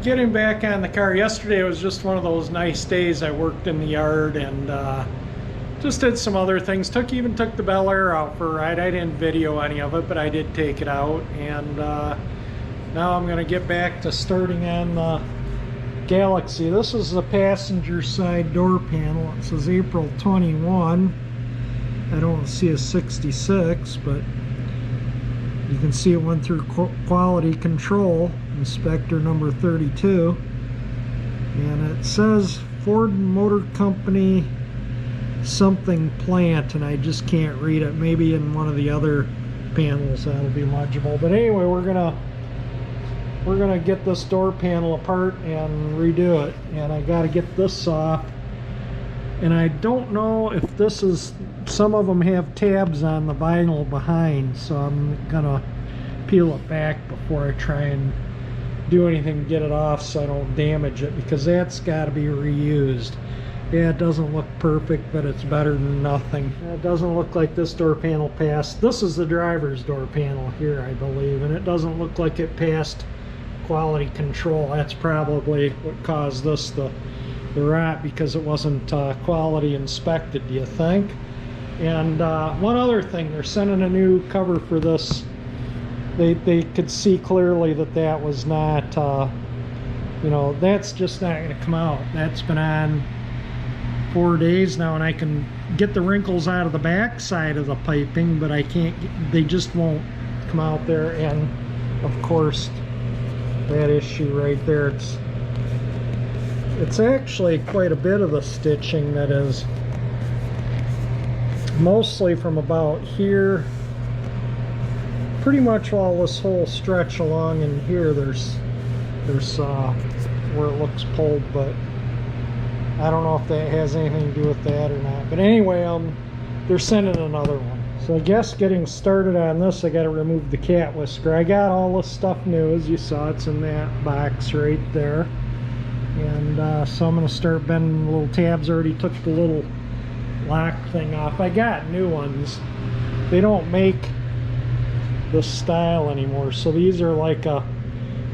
getting back on the car. Yesterday was just one of those nice days. I worked in the yard and just did some other things. Even took the Bel Air out for a ride. I didn't video any of it, but I did take it out. And now I'm going to get back to starting on the Galaxie. This is the passenger side door panel. It says April 21. I don't see a 66, but you can see it went through quality control, inspector number 32. And it says Ford Motor Company something plant, and I just can't read it. Maybe in one of the other panels that'll be legible. But anyway, we're gonna get this door panel apart and redo it. And I gotta get this off. And I don't know if this is, some of them have tabs on the vinyl behind, so I'm gonna peel it back before I try and do anything to get it off so I don't damage it, because that's got to be reused. Yeah, it doesn't look perfect, but it's better than nothing. It doesn't look like this door panel passed. This is the driver's door panel here, I believe, and it doesn't look like it passed quality control. That's probably what caused this the rot, because it wasn't quality inspected, do you think? And one other thing, they're sending a new cover for this. They could see clearly that that was not, you know, that's just not going to come out. That's been on 4 days now, and I can get the wrinkles out of the back side of the piping, but I can't, they just won't come out there. And of course, that issue right there, it's actually quite a bit of the stitching that is mostly from about here, pretty much all this whole stretch along in here. There's where it looks pulled, but I don't know if that has anything to do with that or not. But anyway, they're sending another one. So I guess getting started on this, I got to remove the cat whisker. I got all this stuff new, as you saw. It's in that box right there. And so I'm going to start bending the little tabs. I already took the little lock thing off. I got new ones. They don't make this style anymore, so these are like a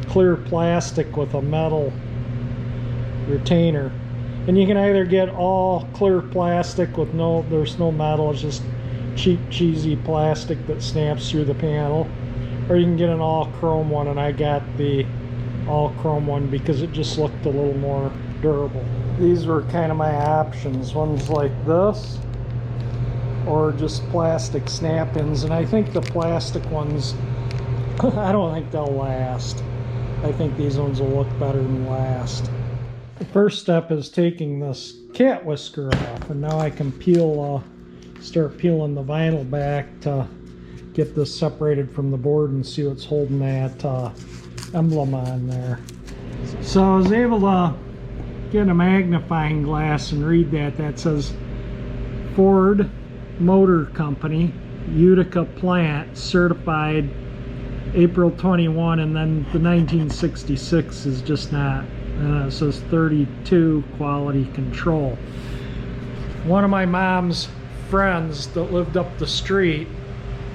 clear plastic with a metal retainer. And you can either get all clear plastic with there's no metal, it's just cheap cheesy plastic that snaps through the panel, or you can get an all chrome one, and I got the all chrome one because it just looked a little more durable. These were kind of my options. One's like this, or just plastic snap-ins, and I think the plastic ones, I don't think they'll last. I think these ones will look better than last. The first step is taking this cat whisker off, and now I can start peeling the vinyl back to get this separated from the board and see what's holding that emblem on there. So I was able to get a magnifying glass and read that. That says Ford Motor Company, Utica plant, certified April 21, and then the 1966 is just not. It says 32 quality control. One of my mom's friends that lived up the street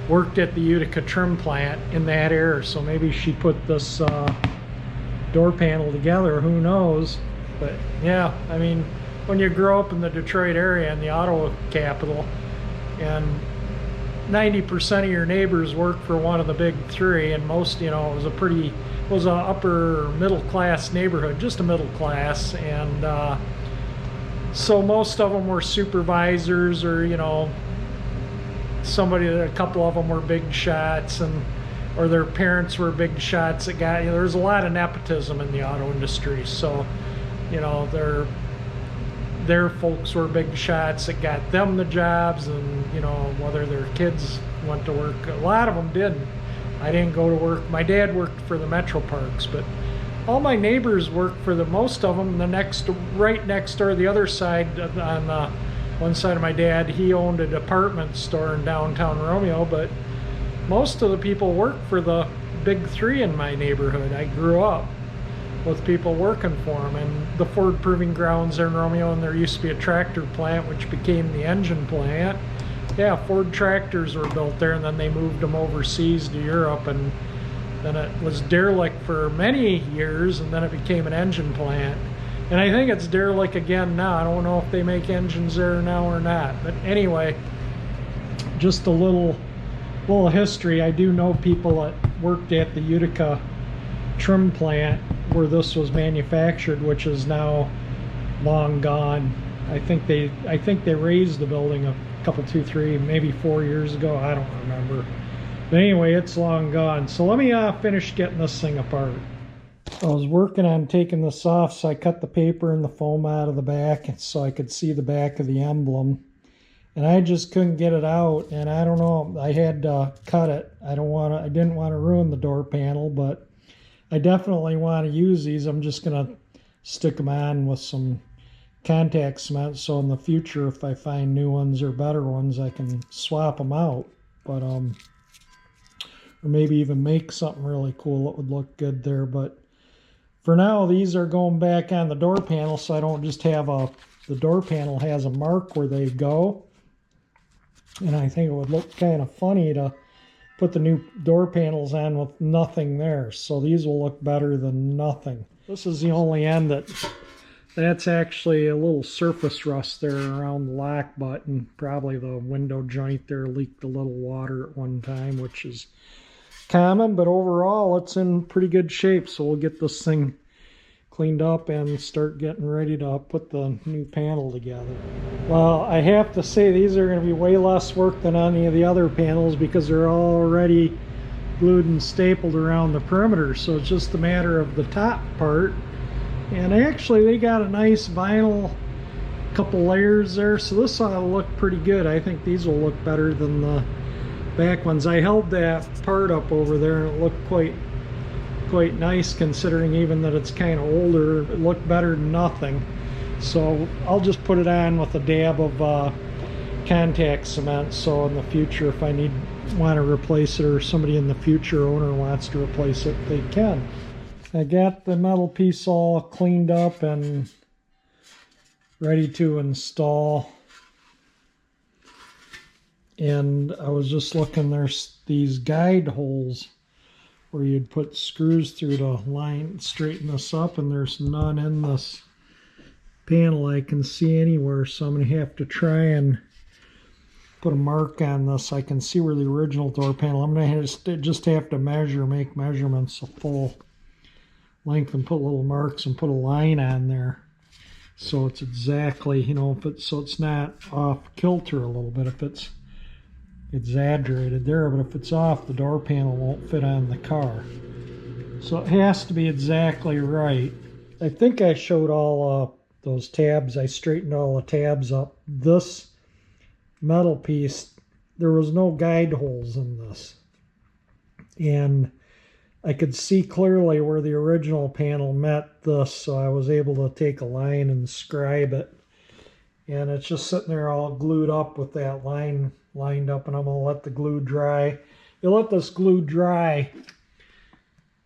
worked at the Utica trim plant in that area, so maybe she put this door panel together, who knows. But yeah, I mean, when you grow up in the Detroit area, in the auto capital, and 90% of your neighbors work for one of the big three, and most, you know, it was a upper middle class neighborhood, just a middle class, and so most of them were supervisors, or, you know, a couple of them were big shots, or their parents were big shots that got, you know, there's a lot of nepotism in the auto industry. So, you know, their folks were big shots that got them the jobs, and, you know, whether their kids went to work, a lot of them didn't. I didn't go to work. My dad worked for the Metro Parks, but all my neighbors worked for most of them. Right next door, the other side, on the one side of my dad, he owned a department store in downtown Romeo, but most of the people worked for the big three in my neighborhood. I grew up with people working for them, and the Ford Proving Grounds there in Romeo, and there used to be a tractor plant which became the engine plant. Yeah, Ford tractors were built there, and then they moved them overseas to Europe, and Then it was derelict for many years, and then it became an engine plant. And I think it's derelict again now. I don't know if they make engines there now or not. But anyway, just a little history. I do know people that worked at the Utica trim plant where this was manufactured, which is now long gone. I think they raised the building a couple, 2, 3, maybe 4 years ago. I don't remember. But anyway, it's long gone. So let me finish getting this thing apart. I was working on taking this off, so I cut the paper and the foam out of the back so I could see the back of the emblem. And I just couldn't get it out, and I don't know, I had to cut it. I didn't want to ruin the door panel, but I definitely want to use these. I'm just going to stick them on with some contact cement, so in the future, if I find new ones or better ones, I can swap them out. But or maybe even make something really cool that would look good there. But for now, these are going back on the door panel, so I don't just have the door panel has a mark where they go. And I think it would look kind of funny to put the new door panels on with nothing there. So these will look better than nothing. This is the only end that's actually a little surface rust there around the lock button. Probably the window joint there leaked a little water at one time, which is common, but overall it's in pretty good shape. So we'll get this thing cleaned up and start getting ready to put the new panel together. Well, I have to say these are going to be way less work than any of the other panels because they're already glued and stapled around the perimeter. So it's just a matter of the top part. And actually they got a nice vinyl couple layers there, so this ought to look pretty good. I think these will look better than the back ones. I held that part up over there and it looked quite nice, considering even that it's kind of older. It looked better than nothing. So I'll just put it on with a dab of contact cement, so in the future if I want to replace it, or somebody in the future owner wants to replace it, they can. I got the metal piece all cleaned up and ready to install. And I was just looking, there's these guide holes where you'd put screws through to straighten this up, and there's none in this panel I can see anywhere, so I'm going to have to try and put a mark on this. I can see where the original door panel, I'm going to just have to make measurements a full length and put little marks and put a line on there so it's exactly, you know, so it's not off kilter a little bit if it's exaggerated there, but if it's off, the door panel won't fit on the car. So it has to be exactly right. I think I showed all those tabs. I straightened all the tabs up. This metal piece, there was no guide holes in this, and I could see clearly where the original panel met this, so I was able to take a line and scribe it. And it's just sitting there all glued up with that line lined up, and I'm going to let the glue dry. You let this glue dry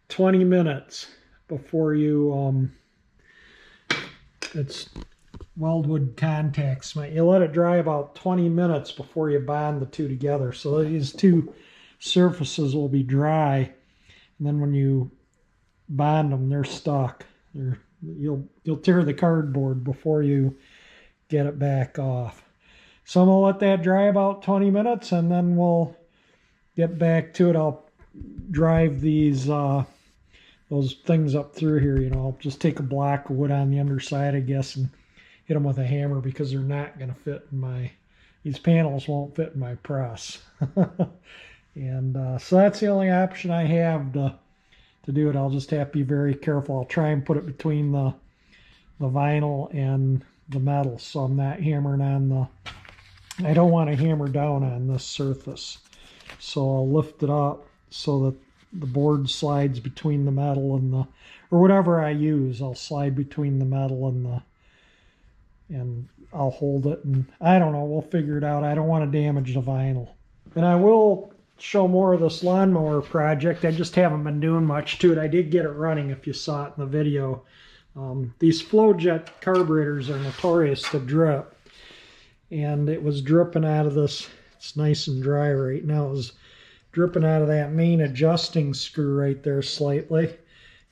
20 minutes before you, it's weldwood contact cement. You let it dry about 20 minutes before you bond the two together. So these two surfaces will be dry, and then when you bond them, they're stuck. You'll tear the cardboard before you get it back off. So I'm going to let that dry about 20 minutes, and then we'll get back to it. I'll drive these those things up through here. You know, I'll just take a block of wood on the underside, I guess, and hit them with a hammer, because they're not going to fit in these panels won't fit in my press. And so that's the only option I have to do it. I'll just have to be very careful. I'll try and put it between the vinyl and the metal, so I'm not hammering on I don't want to hammer down on this surface. So I'll lift it up so that the board slides between the metal and or whatever I use, I'll slide between the metal and I'll hold it, and I don't know, we'll figure it out. I don't want to damage the vinyl. And I will show more of this lawnmower project. I just haven't been doing much to it. I did get it running, if you saw it in the video. These flow jet carburetors are notorious to drip, and it was dripping out of this. It's nice and dry right now. It was dripping out of that main adjusting screw right there slightly.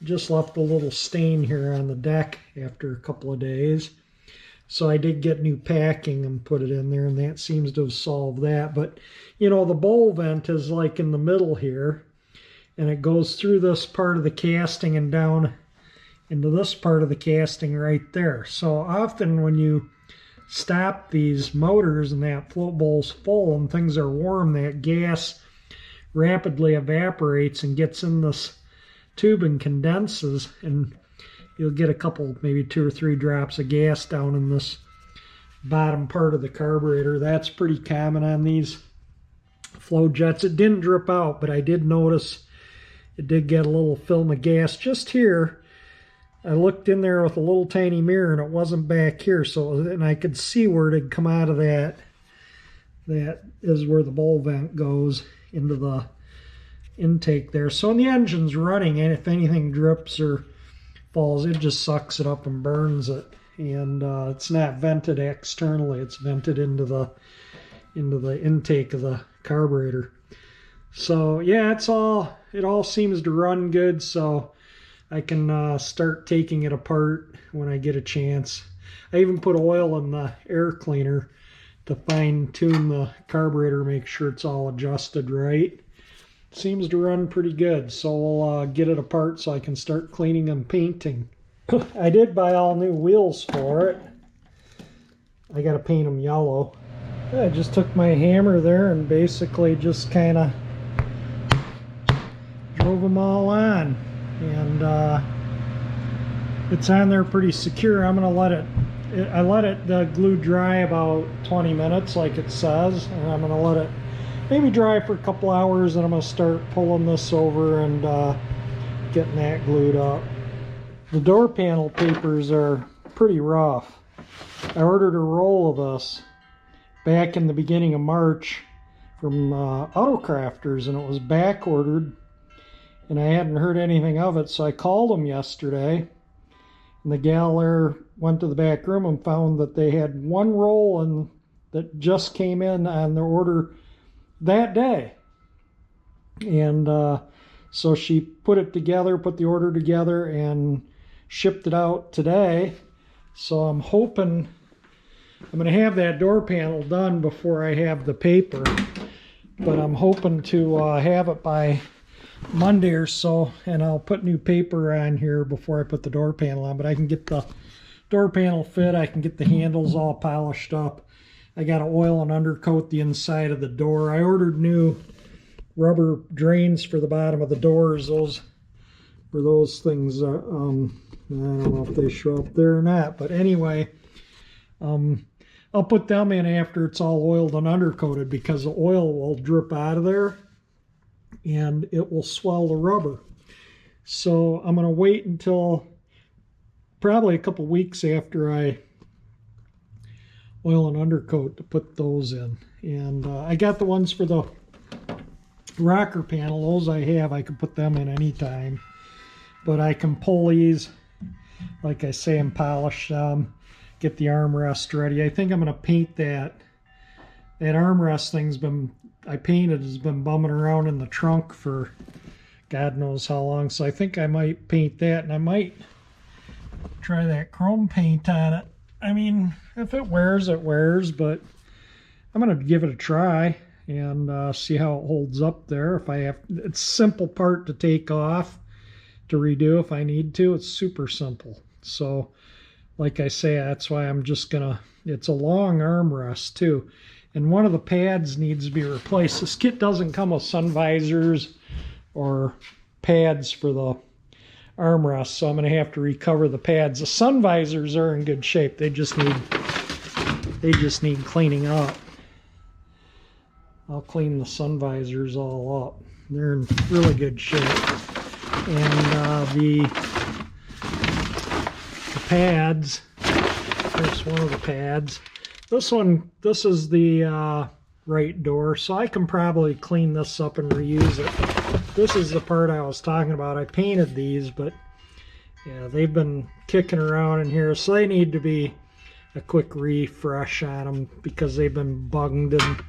Just left a little stain here on the deck after a couple of days. So I did get new packing and put it in there, and that seems to have solved that. But, you know, the bowl vent is like in the middle here, and it goes through this part of the casting and down into this part of the casting right there. So often when you stop these motors and that float bowl's full and things are warm, that gas rapidly evaporates and gets in this tube and condenses, and you'll get a couple, maybe 2 or 3 drops of gas down in this bottom part of the carburetor. That's pretty common on these flow jets. It didn't drip out, but I did notice it did get a little film of gas just here. I looked in there with a little tiny mirror and it wasn't back here, so, and I could see where it had come out of that. That is where the bowl vent goes into the intake there. So when the engine's running, and if anything drips or falls, it just sucks it up and burns it. And it's not vented externally, it's vented into the intake of the carburetor. So yeah, it all seems to run good, so I can start taking it apart when I get a chance. I even put oil in the air cleaner to fine tune the carburetor, make sure it's all adjusted right. Seems to run pretty good, so we'll get it apart so I can start cleaning and painting. I did buy all new wheels for it. I gotta paint them yellow. I just took my hammer there and basically just kind of drove them all on, and it's on there pretty secure. I'm gonna let it the glue dry about 20 minutes like it says, and I'm gonna let it maybe dry for a couple hours, and I'm going to start pulling this over and getting that glued up. The door panel papers are pretty rough. I ordered a roll of this back in the beginning of March from Autocrafters, and it was back ordered, and I hadn't heard anything of it, so I called them yesterday, and the gal there went to the back room and found that they had one roll and that just came in on their order that day. And so she put it together, put the order together, and shipped it out today. So I'm hoping I'm going to have that door panel done before I have the paper, but I'm hoping to have it by Monday or so, and I'll put new paper on here before I put the door panel on. But I can get the door panel fit, I can get the handles all polished up. I got to oil and undercoat the inside of the door. I ordered new rubber drains for the bottom of the doors. Those things are, I don't know if they show up there or not, but anyway, I'll put them in after it's all oiled and undercoated, because the oil will drip out of there and it will swell the rubber. So I'm going to wait until probably a couple weeks after I oil and undercoat to put those in. And I got the ones for the rocker panel. Those I have. I can put them in anytime. But I can pull these, like I say, and polish them, get the armrest ready. I think I'm going to paint that. That armrest thing's been, I painted, has been bumming around in the trunk for God knows how long. So I think I might paint that, and I might try that chrome paint on it. I mean, if it wears, it wears, but I'm going to give it a try and see how it holds up there. If I have, it's a simple part to take off to redo if I need to. It's super simple. So, like I say, that's why I'm just going to, it's a long armrest too. And one of the pads needs to be replaced. This kit doesn't come with sun visors or pads for the armrest, so I'm going to have to recover the pads. The sun visors are in good shape. They just need cleaning up. I'll clean the sun visors all up. They're in really good shape. And the pads, here's one of the pads. This is the right door, so I can probably clean this up and reuse it. This is the part I was talking about. I painted these, but yeah, they've been kicking around in here, so they need to be a quick refresh on them because they've been bunged, and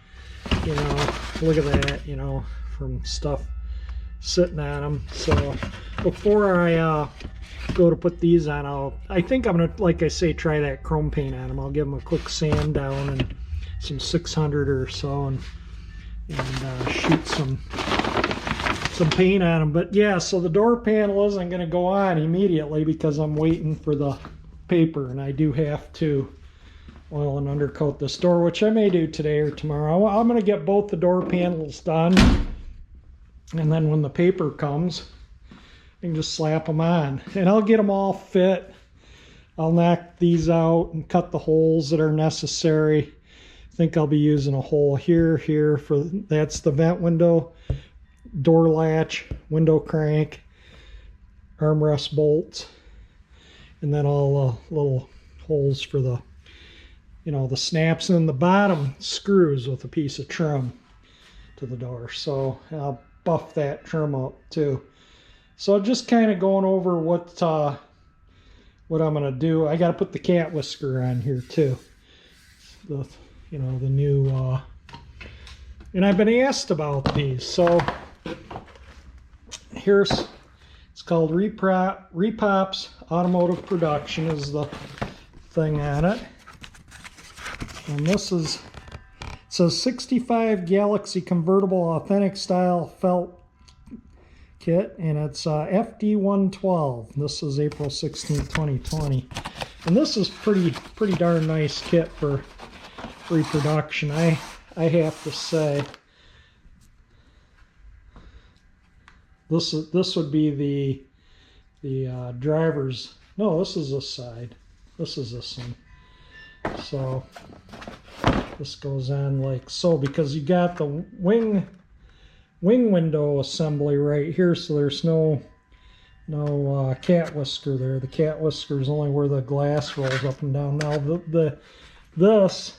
you know, look at that, you know, from stuff sitting on them. So before I go to put these on, I think I'm gonna, like I say, try that chrome paint on them. I'll give them a quick sand down and some 600 or so, and shoot some paint on them. But yeah, so the door panel isn't going to go on immediately because I'm waiting for the paper, and I do have to oil and undercoat this door, which I may do today or tomorrow. I'm going to get both the door panels done, and then when the paper comes, I can just slap them on, and I'll get them all fit. I'll knock these out and cut the holes that are necessary. I think I'll be using a hole here for, that's the vent window, door latch, window crank, armrest bolts, and then all little holes for the, the snaps in the bottom screws with a piece of trim to the door. So I'll buff that trim up too. So just kind of going over what I'm going to do. I got to put the cat whisker on here too. The new, and I've been asked about these. So it's called Repop's Automotive Production is the thing on it. And this is, it says 65 Galaxie convertible authentic style felt kit, and it's FD112. This is April 16, 2020. And this is pretty darn nice kit for reproduction, I have to say. This would be the driver's. No, this is this side. This is this one. So this goes on like so, because you got the wing window assembly right here, so there's no cat whisker there. The cat whisker is only where the glass rolls up and down. Now this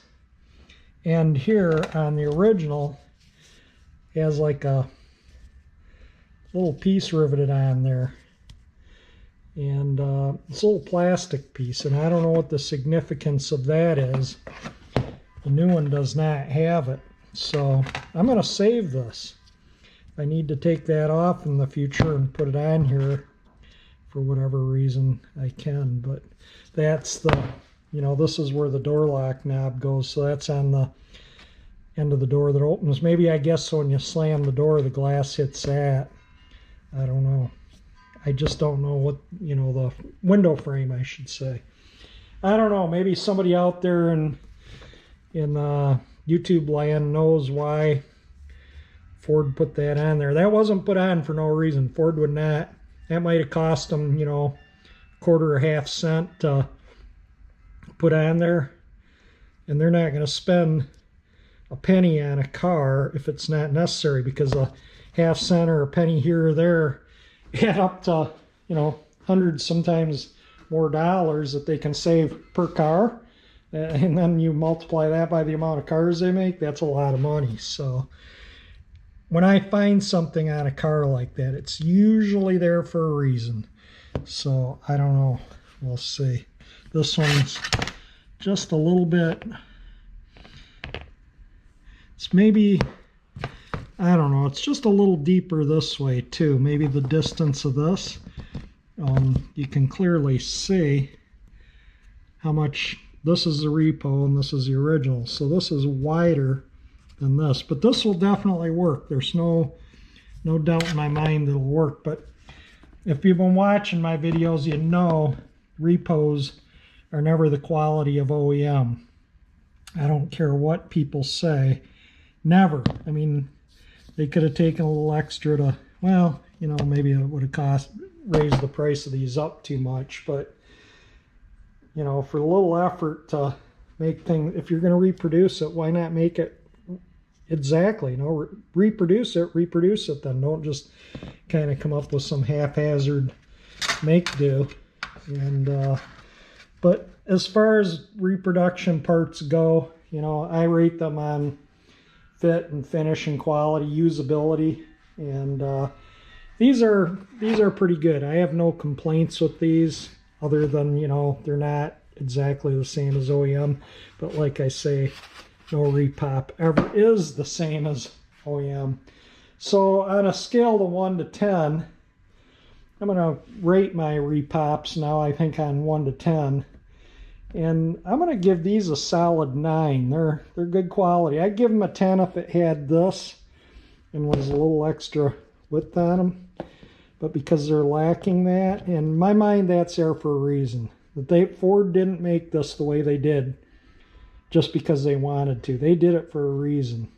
end here on the original has like a little piece riveted on there, and it's a little plastic piece, and I don't know what the significance of that is. The new one does not have it, so I'm going to save this. I need to take that off in the future and put it on here for whatever reason I can. But that's the, this is where the door lock knob goes, so that's on the end of the door that opens. Maybe, I guess, so when you slam the door, the glass hits that. I don't know. I just don't know what, the window frame, I should say. I don't know. Maybe somebody out there in YouTube land knows why Ford put that on there. That wasn't put on for no reason. Ford would not. That might have cost them, quarter or half cent to put on there. And they're not going to spend a penny on a car if it's not necessary, because a half cent or a penny here or there add up to, hundreds, sometimes more dollars that they can save per car. And then you multiply that by the amount of cars they make, that's a lot of money. So when I find something on a car like that, it's usually there for a reason. So I don't know. We'll see. This one's just a little bit, it's maybe, I don't know, it's just a little deeper this way too. Maybe the distance of this, you can clearly see how much, this is the repo and this is the original. So this is wider than this, but this will definitely work. There's no doubt in my mind it'll work. But if you've been watching my videos, you know repos are never the quality of OEM. I don't care what people say, never. I mean, they could have taken a little extra to, well, maybe it would have raised the price of these up too much, but for a little effort to make things, if you're going to reproduce it, why not make it exactly, reproduce it then. Don't just kind of come up with some haphazard make do. And but as far as reproduction parts go, I rate them on fit and finish and quality, usability, and these are pretty good. I have no complaints with these, other than they're not exactly the same as OEM, but like I say, no repop ever is the same as OEM. So on a scale of 1 to 10, I'm going to rate my repops now, I think, on 1 to 10. And I'm going to give these a solid 9. They're good quality. I'd give them a 10 if it had this and was a little extra width on them. But because they're lacking that, in my mind, that's there for a reason. Ford didn't make this the way they did just because they wanted to. They did it for a reason.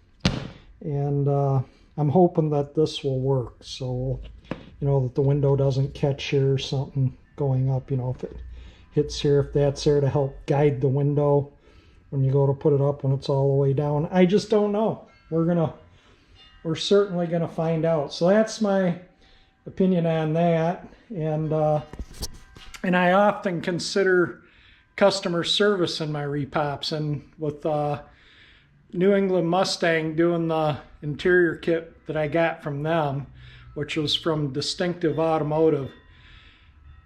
And I'm hoping that this will work. So, you know, that the window doesn't catch here or something going up, you know, if it hits here, if that's there to help guide the window when you go to put it up when it's all the way down. I just don't know. We're certainly gonna find out. So that's my opinion on that. And I often consider customer service in my repops, and with New England Mustang doing the interior kit that I got from them, which was from Distinctive Automotive,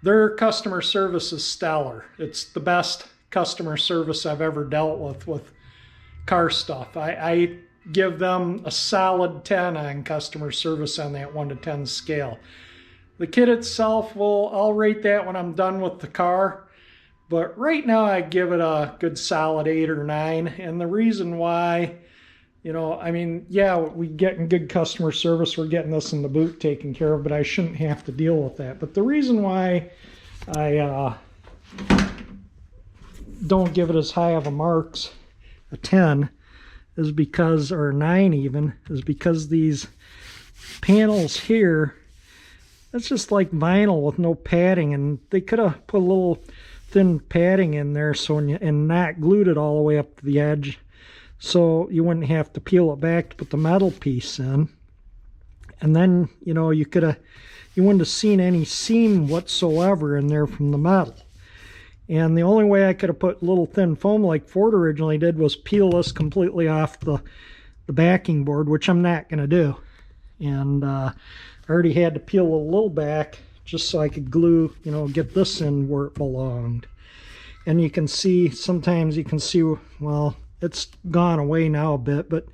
their customer service is stellar. It's the best customer service I've ever dealt with car stuff. I give them a solid 10 on customer service on that 1 to 10 scale. The kit itself, I'll rate that when I'm done with the car. But right now I give it a good solid 8 or 9. And the reason why, you know, I mean, yeah, we're getting good customer service. We're getting this in the boot taken care of, but I shouldn't have to deal with that. But the reason why I don't give it as high of a marks, a 10, is because, or 9 even, is because these panels here, it's just like vinyl with no padding, and they could have put a little thin padding in there so and not glued it all the way up to the edge, so you wouldn't have to peel it back to put the metal piece in. And then, you know, you wouldn't have seen any seam whatsoever in there from the metal. And the only way I could have put little thin foam like Ford originally did was peel this completely off the backing board, which I'm not going to do. And I already had to peel a little back just so I could glue, you know, get this in where it belonged. And you can see, sometimes you can see, well, it's gone away now a bit, but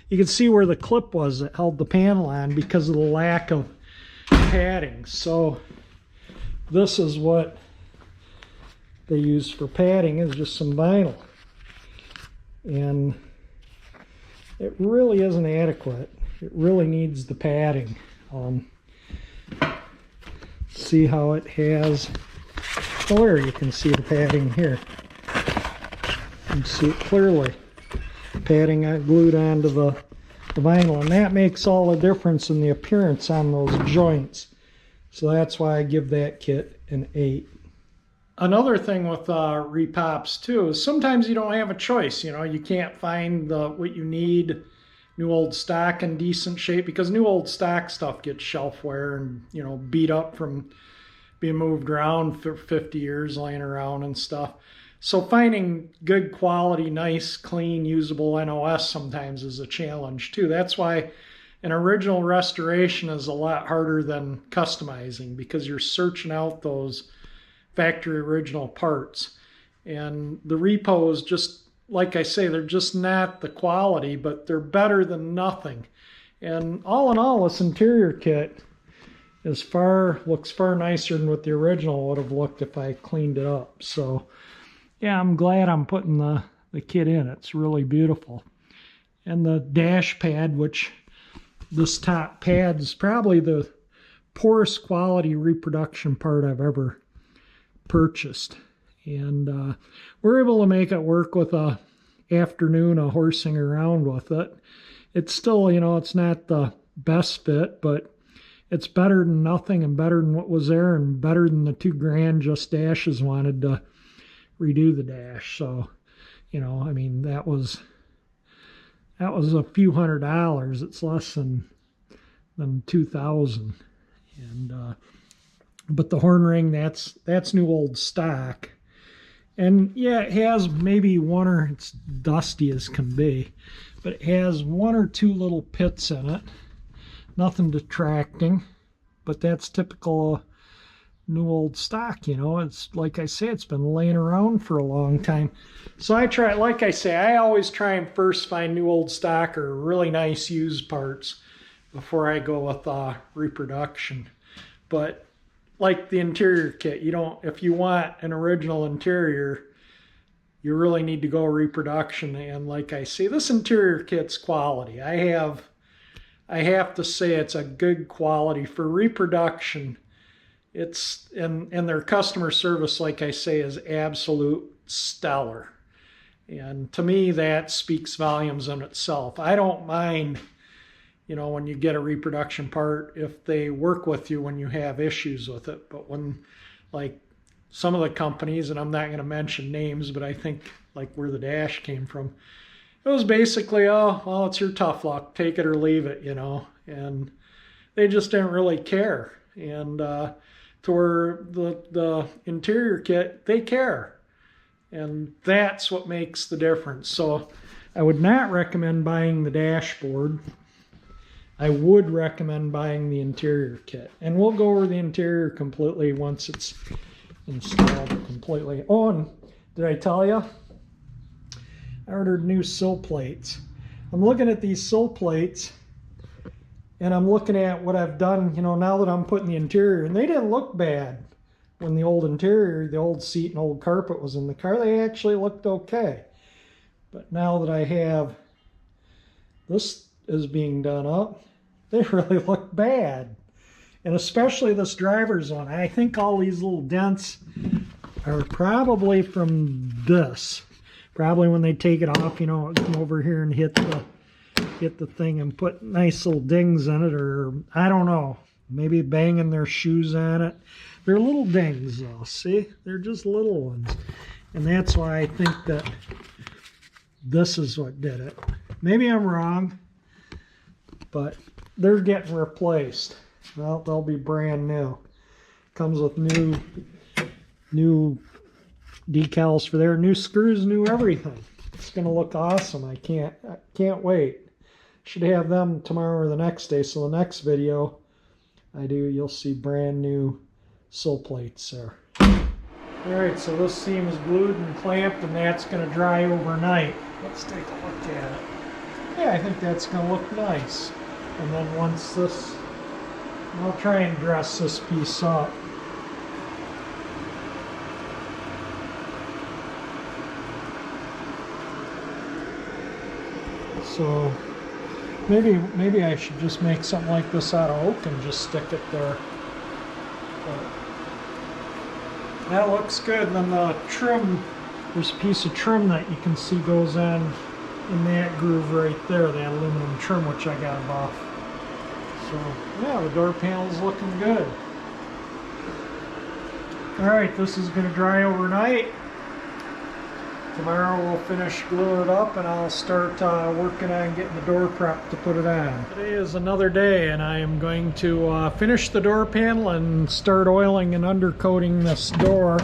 you can see where the clip was that held the panel on because of the lack of padding. So this is what they use for padding, is just some vinyl. And it really isn't adequate. It really needs the padding. See how it has, there you can see the padding here. You can see it clearly. Padding glued onto the vinyl, and that makes all the difference in the appearance on those joints. So that's why I give that kit an 8. Another thing with repops too is sometimes you don't have a choice. You know, you can't find what you need, new old stock in decent shape, because new old stock stuff gets shelf wear and, you know, beat up from being moved around for 50 years laying around and stuff. So finding good quality, nice, clean, usable NOS sometimes is a challenge too. That's why an original restoration is a lot harder than customizing, because you're searching out those factory original parts. And the repos, just like I say, they're just not the quality, but they're better than nothing. And all in all, this interior kit looks far nicer than what the original would have looked if I cleaned it up. So yeah, I'm glad I'm putting the kit in. It's really beautiful. And the dash pad, which this top pad is probably the poorest quality reproduction part I've ever purchased. And we're able to make it work with a afternoon of horsing around with it. It's still, you know, it's not the best fit, but it's better than nothing, and better than what was there, and better than the $2,000 Just Dashes wanted to redo the dash. So, you know, I mean, that was a few $100s. It's less than $2,000. And but the horn ring, that's new old stock. And yeah, it has maybe it's dusty as can be, but it has 1 or 2 little pits in it. Nothing detracting, but that's typical of new old stock, you know. It's like I say, it's been laying around for a long time. So I try, like I say, I always try and first find new old stock or really nice used parts before I go with reproduction. But like the interior kit, you don't, if you want an original interior, you really need to go reproduction. And like I say, this interior kit's quality. I have to say it's a good quality for reproduction. It's and their customer service, like I say, is absolute stellar. And to me, that speaks volumes in itself. I don't mind, you know, when you get a reproduction part, if they work with you when you have issues with it. But when, like, some of the companies, and I'm not going to mention names, but I think like where the dash came from, it was basically, oh, well, it's your tough luck, take it or leave it, you know. And they just didn't really care. And to where the interior kit, they care. And that's what makes the difference. So I would not recommend buying the dashboard. I would recommend buying the interior kit. And we'll go over the interior completely once it's installed completely. Oh, and did I tell you? I ordered new sill plates. I'm looking at these sill plates and I'm looking at what I've done, you know, now that I'm putting the interior, and they didn't look bad when the old interior, the old seat and old carpet was in the car. They actually looked okay. But now that I have this is being done up, they really look bad. And especially this driver's one. I think all these little dents are probably from this. Probably when they take it off, you know, come over here and hit the thing and put nice little dings in it, or I don't know, maybe banging their shoes on it. They're little dings though, see? They're just little ones. And that's why I think that this is what did it. Maybe I'm wrong, but they're getting replaced. Well, they'll be brand new. Comes with new decals for there, new screws, new everything. It's gonna look awesome. I can't wait. Should have them tomorrow or the next day. So the next video you'll see brand new sill plates there. Alright, so this seam is glued and clamped, and that's gonna dry overnight. Let's take a look at it. Yeah, I think that's gonna look nice. And then once this, I'll try and dress this piece up. So maybe I should just make something like this out of oak and just stick it there. But that looks good. And then the trim, there's a piece of trim that you can see goes on in that groove right there, that aluminum trim, which I got off. So yeah, the door panel's looking good. Alright, this is going to dry overnight. Tomorrow we'll finish gluing it up, and I'll start working on getting the door prep to put it on. Today is another day, and I am going to finish the door panel and start oiling and undercoating this door.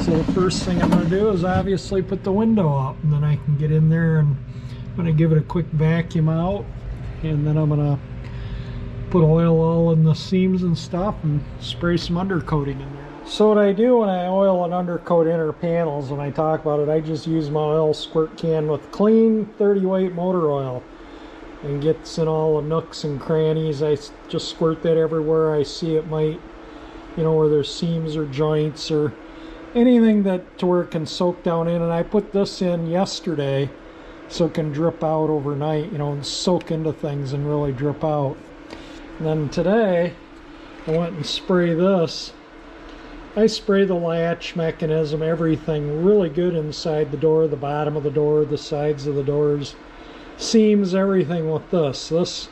So the first thing I'm going to do is obviously put the window up, and then I can get in there and I'm going to give it a quick vacuum out, and then I'm going to put oil all in the seams and stuff and spray some undercoating in there. So what I do when I oil and undercoat inner panels, when I talk about it, I just use my oil squirt can with clean 30 weight motor oil, and gets in all the nooks and crannies. I just squirt that everywhere I see it might, you know, where there's seams or joints or anything that to where it can soak down in. And I put this in yesterday so it can drip out overnight, you know, and soak into things and really drip out. And then today I went and spray this. I spray the latch mechanism, everything really good inside the door, the bottom of the door, the sides of the doors, seams, everything with this. This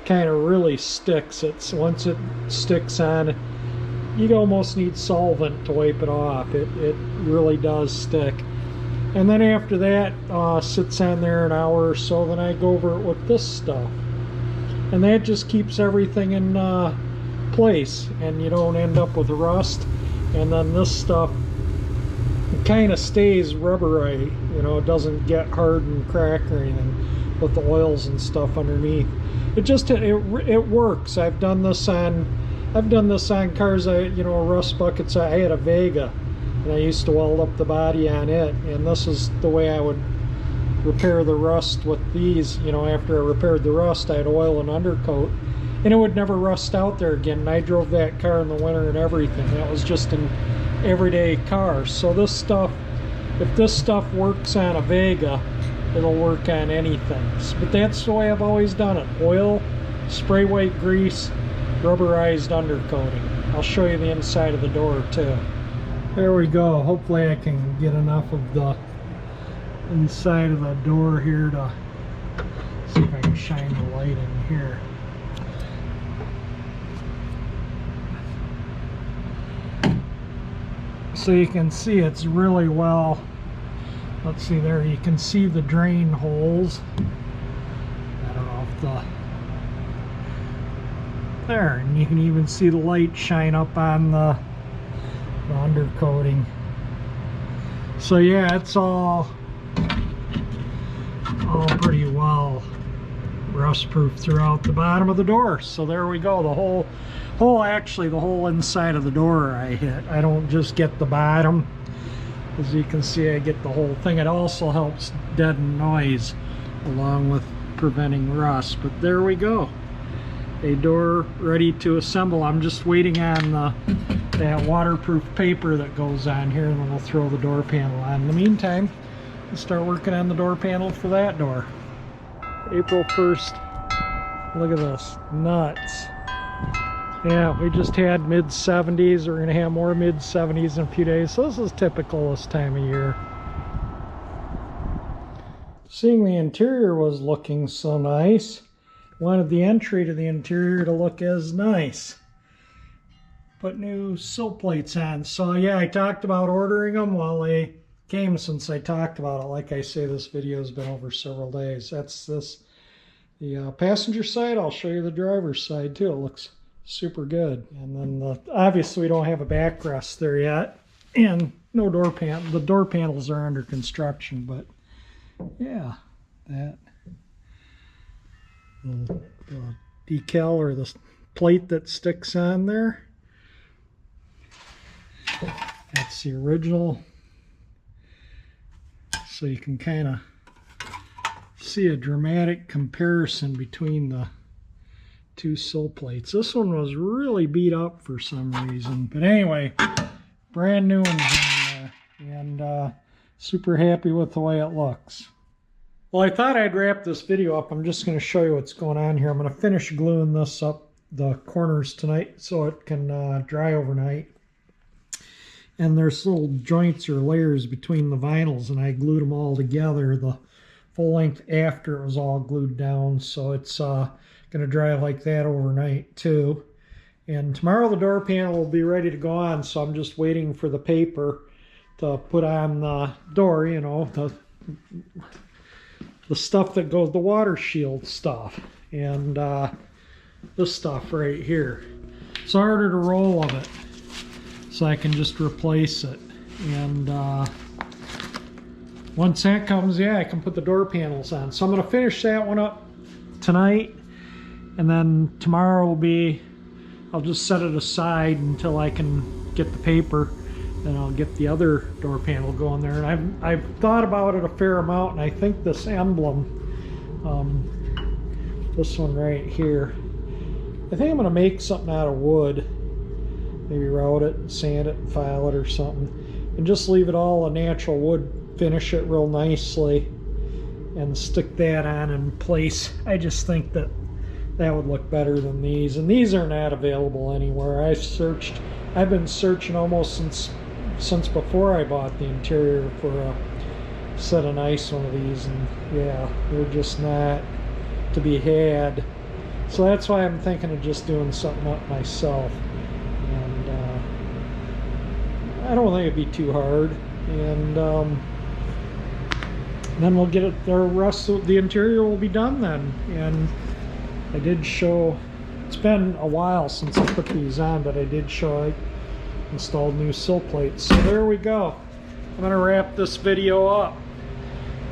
kind of really sticks. It's once it sticks on, you almost need solvent to wipe it off. It really does stick. And then after that, sits on there an hour or so, then I go over it with this stuff. And that just keeps everything in place, and you don't end up with rust. And then this stuff, it kind of stays rubbery, you know, it doesn't get hard and crack or anything with the oils and stuff underneath. It works. I've done this on cars. Rust buckets. I had a Vega, and I used to weld up the body on it, and this is the way I would repair the rust with these. You know, after I repaired the rust, I'd oil and undercoat, and it would never rust out there again. And I drove that car in the winter and everything. That was just an everyday car. So this stuff, if this stuff works on a Vega, it'll work on anything. But that's the way I've always done it. Oil, spray white grease, rubberized undercoating. I'll show you the inside of the door too. There we go. Hopefully I can get enough of the inside of the door here to see if I can shine the light in here. So you can see it's really well, let's see there, you can see the drain holes. I don't know if there, and you can even see the light shine up on the undercoating. So yeah, it's all pretty well rust proof throughout the bottom of the door. So there we go, the whole inside of the door I hit. I don't just get the bottom. As you can see, I get the whole thing. It also helps deaden noise along with preventing rust. But there we go, a door ready to assemble. I'm just waiting on that waterproof paper that goes on here, and then we'll throw the door panel on. In the meantime, we'll start working on the door panel for that door. April 1st. Look at this, nuts. Yeah, we just had mid-70s. We're going to have more mid-70s in a few days. So this is typical this time of year. Seeing the interior was looking so nice, wanted the entry to the interior to look as nice. Put new sill plates on. So yeah, I talked about ordering them. Well, they came since I talked about it. Like I say, this video has been over several days. That's the passenger side. I'll show you the driver's side too. It looks super good. And then obviously we don't have a backrest there yet, and no door panel. The door panels are under construction, but yeah, that the decal or the plate that sticks on there, that's the original. So you can kind of see a dramatic comparison between the two sill plates. This one was really beat up for some reason, but anyway, brand new ones in there, and super happy with the way it looks. Well, I thought I'd wrap this video up. I'm just going to show you what's going on here. I'm going to finish gluing this up, the corners, tonight so it can dry overnight. And there's little joints or layers between the vinyls, and I glued them all together the full length after it was all glued down, so it's going to dry like that overnight too. And tomorrow the door panel will be ready to go on, so I'm just waiting for the paper to put on the door, you know, the stuff that goes, the water shield stuff, and this stuff right here. So I ordered a roll of it so I can just replace it, and once that comes, yeah, I can put the door panels on. So I'm going to finish that one up tonight, and then tomorrow will be, I'll just set it aside until I can get the paper, then I'll get the other door panel going there. And I've thought about it a fair amount, and I think this emblem, this one right here, I think I'm going to make something out of wood, maybe route it and sand it and file it or something, and just leave it all a natural wood, finish it real nicely, and stick that on in place. I just think that would look better than these, and these are not available anywhere. I've been searching almost since before I bought the interior for a set of nice one of these, and yeah, they're just not to be had. So that's why I'm thinking of just doing something up myself, and I don't think it'd be too hard. And then we'll get it, the rest of the interior will be done then. And I did show, it's been a while since I put these on, but I did show I installed new sill plates. So there we go. I'm going to wrap this video up.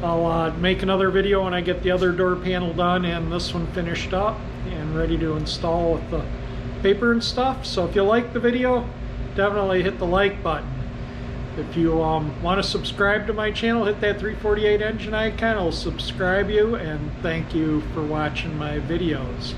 I'll make another video when I get the other door panel done and this one finished up and ready to install with the paper and stuff. So if you like the video, definitely hit the like button. If you want to subscribe to my channel, hit that 348 engine icon. I'll subscribe you, and thank you for watching my videos.